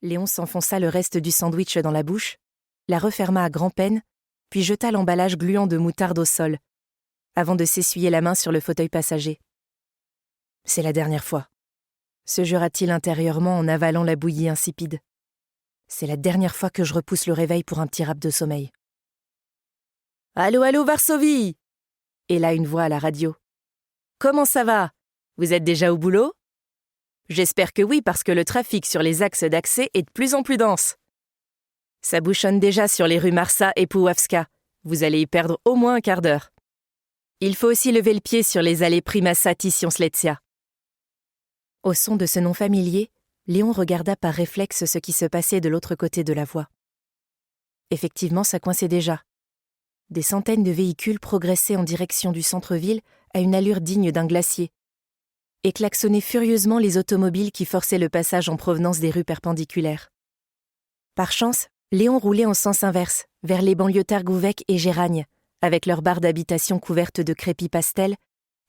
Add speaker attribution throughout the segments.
Speaker 1: Léon s'enfonça le reste du sandwich dans la bouche, la referma à grand-peine, puis jeta l'emballage gluant de moutarde au sol, avant de s'essuyer la main sur le fauteuil passager. « C'est la dernière fois », se jura-t-il intérieurement en avalant la bouillie insipide. « C'est la dernière fois que je repousse le réveil pour un petit rap de sommeil. »« Allô, allô, Varsovie !» Et là une voix à la radio. « Comment ça va ? Vous êtes déjà au boulot ? J'espère que oui, parce que le trafic sur les axes d'accès est de plus en plus dense. Ça bouchonne déjà sur les rues Marsa et Puławska. Vous allez y perdre au moins un quart d'heure. Il faut aussi lever le pied sur les allées Primasa Tisionslecia. » Au son de ce nom familier, Léon regarda par réflexe ce qui se passait de l'autre côté de la voie. Effectivement, ça coinçait déjà. Des centaines de véhicules progressaient en direction du centre-ville à une allure digne d'un glacier, et klaxonnaient furieusement les automobiles qui forçaient le passage en provenance des rues perpendiculaires. Par chance, Léon roulait en sens inverse, vers les banlieues Targouvek et Géragne, avec leurs barres d'habitation couvertes de crépis pastel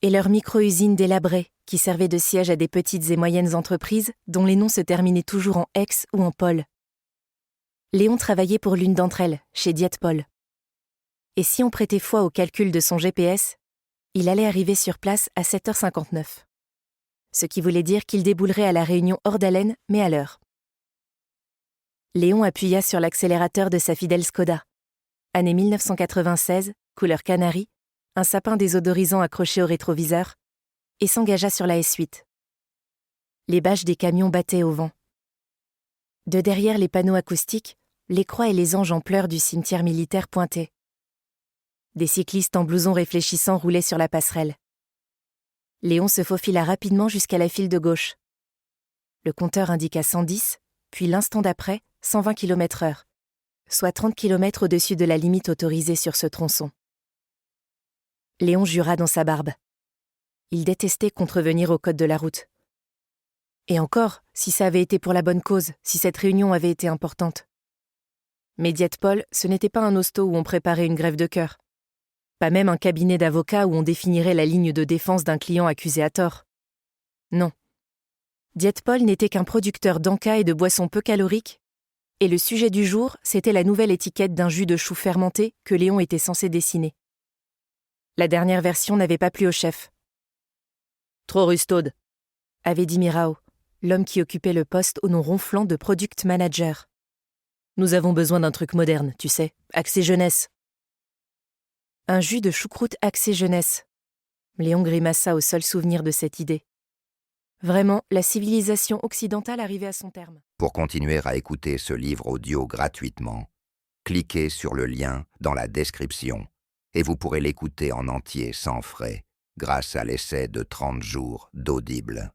Speaker 1: et leurs micro-usines délabrées qui servaient de siège à des petites et moyennes entreprises dont les noms se terminaient toujours en ex ou en pol. Léon travaillait pour l'une d'entre elles, chez Dietpol. Et si on prêtait foi au calcul de son GPS, il allait arriver sur place à 7h59. Ce qui voulait dire qu'il déboulerait à la Réunion hors d'haleine, mais à l'heure. Léon appuya sur l'accélérateur de sa fidèle Skoda. Année 1996, couleur canari, un sapin désodorisant accroché au rétroviseur, et s'engagea sur la S8. Les bâches des camions battaient au vent. De derrière les panneaux acoustiques, les croix et les anges en pleurs du cimetière militaire pointaient. Des cyclistes en blouson réfléchissant roulaient sur la passerelle. Léon se faufila rapidement jusqu'à la file de gauche. Le compteur indiqua 110, puis l'instant d'après, 120 km/h, soit 30 km au-dessus de la limite autorisée sur ce tronçon. Léon jura dans sa barbe. Il détestait contrevenir au code de la route. Et encore, si ça avait été pour la bonne cause, si cette réunion avait été importante. Mais Dietpol, ce n'était pas un hosto où on préparait une grève de cœur. Pas même un cabinet d'avocats où on définirait la ligne de défense d'un client accusé à tort. Non. Dietpol n'était qu'un producteur d'encas et de boissons peu caloriques, et le sujet du jour, c'était la nouvelle étiquette d'un jus de chou fermenté que Léon était censé dessiner. La dernière version n'avait pas plu au chef. « Trop rustaude », avait dit Mirao, l'homme qui occupait le poste au nom ronflant de Product Manager. « Nous avons besoin d'un truc moderne, tu sais, axé jeunesse. » Un jus de choucroute axé jeunesse. Léon grimaça au seul souvenir de cette idée. Vraiment, la civilisation occidentale arrivait à son terme.
Speaker 2: Pour continuer à écouter ce livre audio gratuitement, cliquez sur le lien dans la description et vous pourrez l'écouter en entier sans frais grâce à l'essai de 30 jours d'Audible.